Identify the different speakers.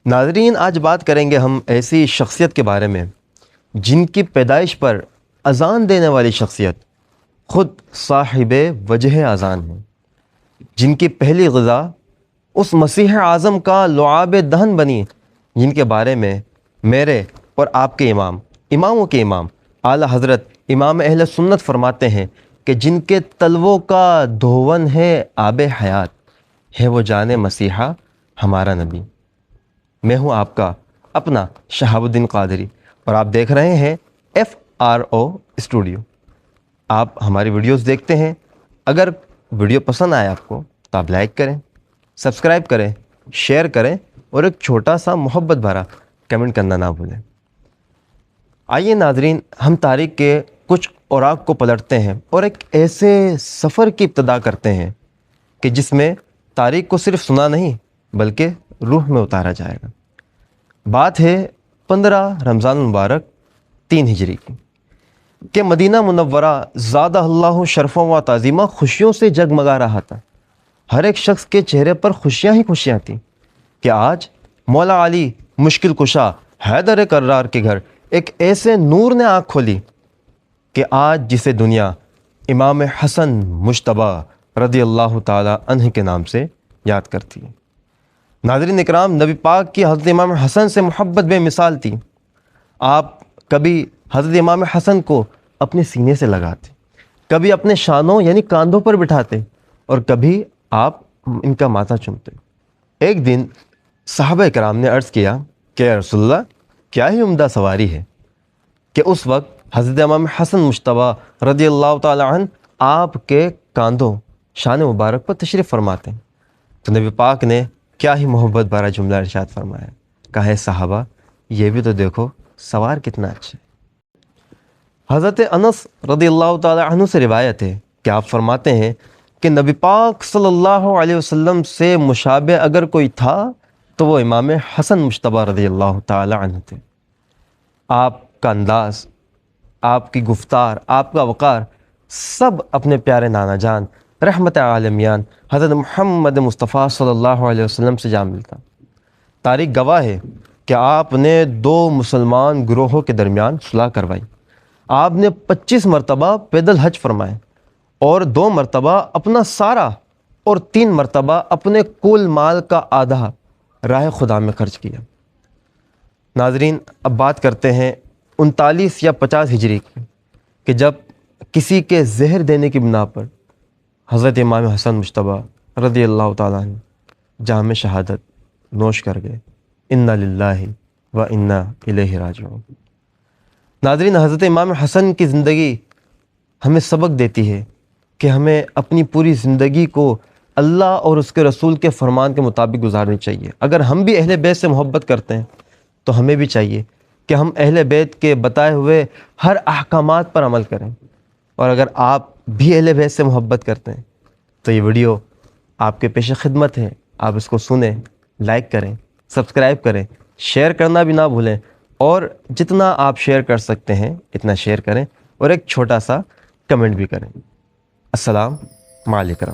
Speaker 1: ناظرین، آج بات کریں گے ہم ایسی شخصیت کے بارے میں جن کی پیدائش پر اذان دینے والی شخصیت خود صاحب وجہ اذان ہے، جن کی پہلی غذا اس مسیح اعظم کا لعاب دہن بنی، جن کے بارے میں میرے اور آپ کے اماموں کے امام اعلیٰ حضرت امام اہل سنت فرماتے ہیں کہ جن کے تلووں کا دھون ہے آب حیات، ہے وہ جان مسیحا ہمارا نبی۔ میں ہوں آپ کا اپنا شہاب الدین قادری اور آپ دیکھ رہے ہیں FRO اسٹوڈیو۔ آپ ہماری ویڈیوز دیکھتے ہیں، اگر ویڈیو پسند آئے آپ کو تو آپ لائک کریں، سبسکرائب کریں، شیئر کریں اور ایک چھوٹا سا محبت بھرا کمنٹ کرنا نہ بھولیں۔ آئیے ناظرین، ہم تاریخ کے کچھ اوراق کو پلٹتے ہیں اور ایک ایسے سفر کی ابتدا کرتے ہیں کہ جس میں تاریخ کو صرف سنا نہیں بلکہ روح میں اتارا جائے گا۔ بات ہے 15 رمضان المبارک 3 ہجری کی کہ مدینہ منورہ زادہ اللہ شرفوں و تعظیمہ خوشیوں سے جگمگا رہا تھا۔ ہر ایک شخص کے چہرے پر خوشیاں ہی خوشیاں تھیں کہ آج مولا علی مشکل کشا حیدر کرار کے گھر ایک ایسے نور نے آنکھ کھولی کہ آج جسے دنیا امام حسن مجتبیٰ رضی اللہ تعالی عنہ کے نام سے یاد کرتی ہے۔ ناظرین اکرام، نبی پاک کی حضرت امام حسن سے محبت بے مثال تھی۔ آپ کبھی حضرت امام حسن کو اپنے سینے سے لگاتے، کبھی اپنے شانوں یعنی کاندھوں پر بٹھاتے اور کبھی آپ ان کا ماتھا چومتے۔ ایک دن صحابہ اکرام نے عرض کیا کہ اے رسول اللہ، کیا ہی عمدہ سواری ہے کہ اس وقت حضرت امام حسن مجتبیٰ رضی اللہ تعالی عنہ آپ کے کاندھوں شان مبارک پر تشریف فرماتے ہیں۔ تو نبی پاک نے کیا ہی محبت بھرا جملہ ارشاد فرمایا، کہا ہے صحابہ یہ بھی تو دیکھو سوار کتنا اچھا ہے۔ حضرت انس رضی اللہ تعالی عنہ سے روایت ہے کہ آپ فرماتے ہیں کہ نبی پاک صلی اللہ علیہ وسلم سے مشابہ اگر کوئی تھا تو وہ امام حسن مجتبیٰ رضی اللہ تعالی عنہ تھے۔ آپ کا انداز، آپ کی گفتار، آپ کا وقار سب اپنے پیارے نانا جان رحمت عالمیان حضرت محمد مصطفیٰ صلی اللہ علیہ وسلم سے جا ملتا۔ تاریخ گواہ ہے کہ آپ نے 2 مسلمان گروہوں کے درمیان صلح کروائی، آپ نے 25 مرتبہ پیدل حج فرمائے اور 2 مرتبہ اپنا سارا اور 3 مرتبہ اپنے کل مال کا آدھا راہ خدا میں خرچ کیا۔ ناظرین، اب بات کرتے ہیں 39 یا 50 ہجری کی کہ جب کسی کے زہر دینے کی بنا پر حضرت امام حسن مجتبیٰ رضی اللہ تعالیٰ عنہ جام شہادت نوش کر گئے۔ انا للہ و انا الیہ راجعون۔ ناظرین، حضرت امام حسن کی زندگی ہمیں سبق دیتی ہے کہ ہمیں اپنی پوری زندگی کو اللہ اور اس کے رسول کے فرمان کے مطابق گزارنی چاہیے۔ اگر ہم بھی اہل بیت سے محبت کرتے ہیں تو ہمیں بھی چاہیے کہ ہم اہل بیت کے بتائے ہوئے ہر احکامات پر عمل کریں، اور اگر آپ بھی اہل بیت سے محبت کرتے ہیں تو یہ ویڈیو آپ کے پیش خدمت ہے، آپ اس کو سنیں، لائک کریں، سبسکرائب کریں، شیئر کرنا بھی نہ بھولیں، اور جتنا آپ شیئر کر سکتے ہیں اتنا شیئر کریں اور ایک چھوٹا سا کمنٹ بھی کریں۔ السلام علیکم۔